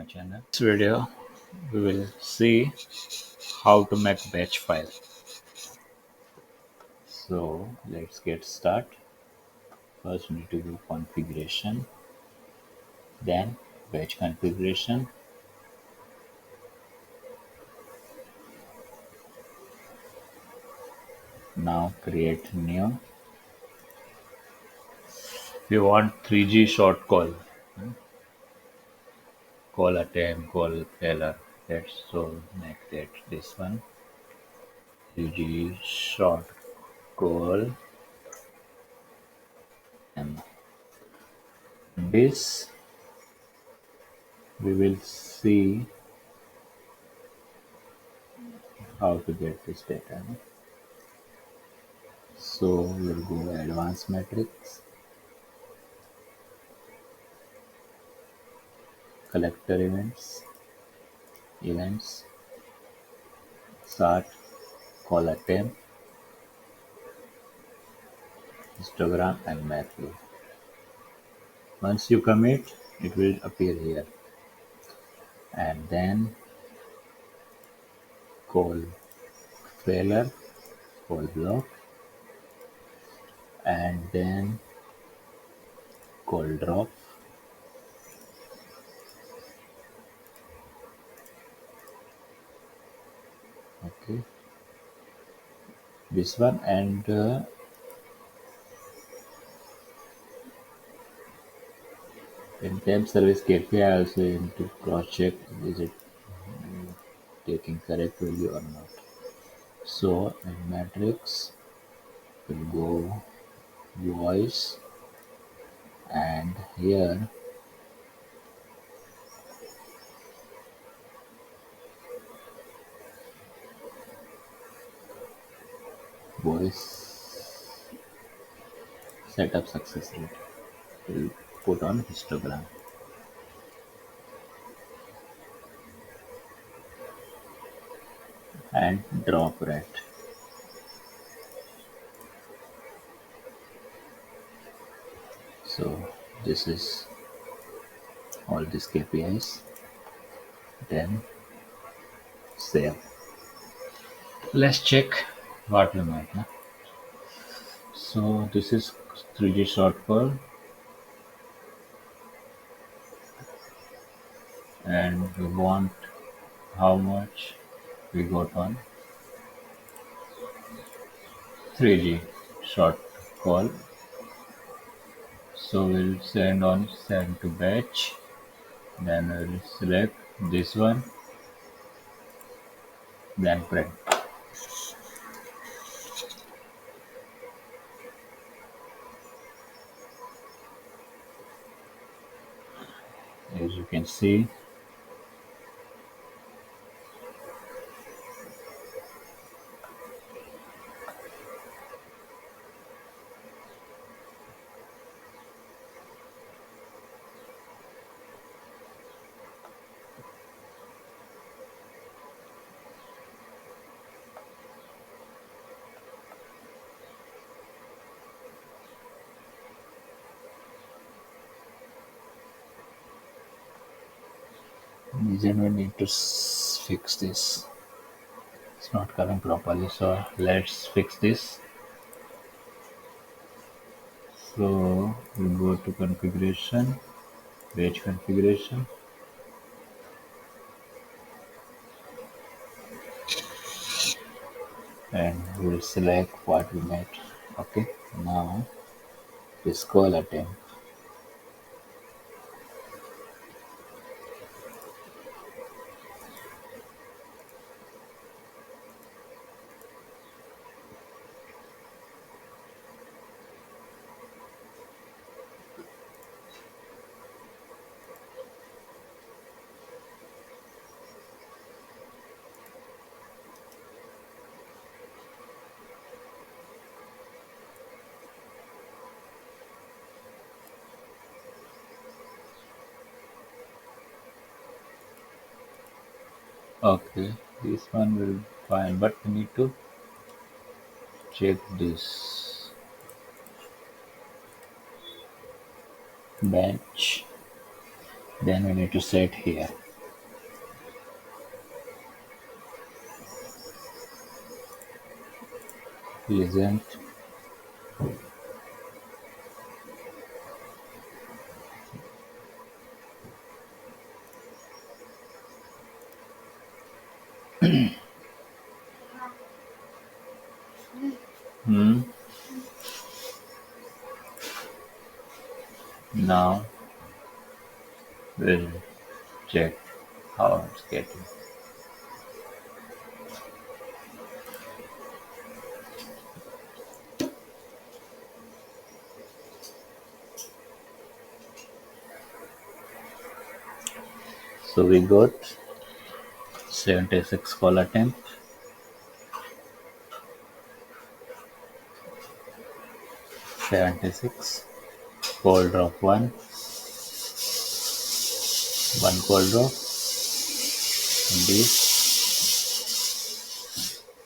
my channel. This video we will see how to make batch file. So let's get start. First we need to do configuration, then batch configuration. Now create new. We want 3G short call attempt, call failure. Let's so make that this one 3G short call and this we will see how to get this data. So we'll go advanced matrix, collector events, start, call attempt, histogram and macro. Once you commit, it will appear here. And then call failure, call block, and then call drop. Okay, this one and in Tems service KPI also you need to cross check is it taking correct value or not. So in matrix we'll go voice and here voice setup success rate we'll put on histogram and drop rate. So this is all these KPIs. Then save. Let's check what we made. Huh? So this is 3G short call and we want how much we got on 3G short call. So we'll send to batch. Then we'll select this one. Then print. As you can see, then we need to fix this. It's not coming properly, so let's fix this. So we go to configuration, page configuration, and we'll select what we made. Okay, now this call attempt. Okay, this one will fine, but we need to check this bench. Then we need to set here. isn't. Hmm. Now we'll check how it's getting. So we got 76 call attempt, 76 call drop one call drop. And this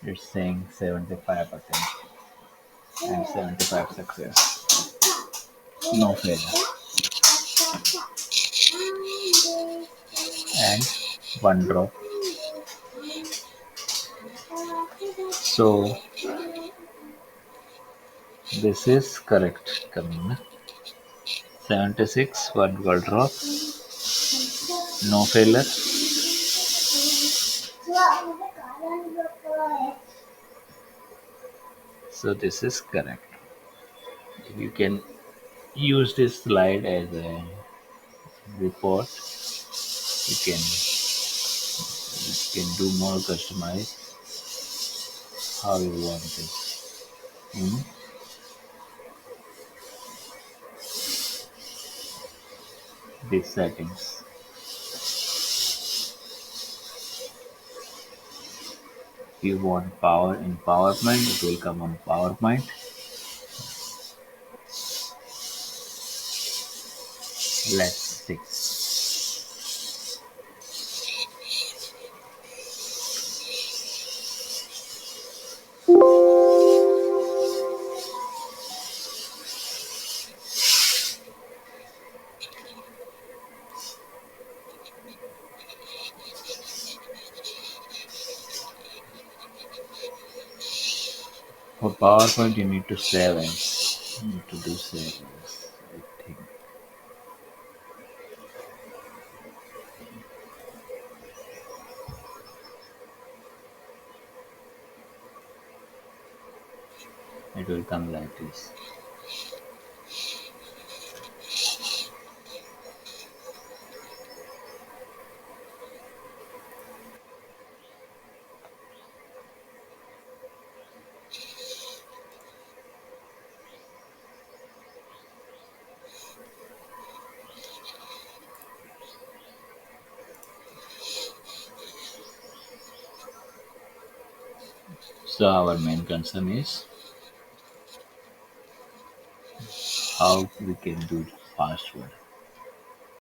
it's saying 75 attempt and 75 success. No failure. And one drop. So this is correct coming. Na? 76 one call drop, no failure. So this is correct. You can use this slide as a report. You can do more customize how you want it in these settings. If you want power in PowerPoint, it will come on PowerPoint. Let's see. For PowerPoint, you need to save as. You need to do save as. I think it will come like this. So our main concern is how we can do fast work.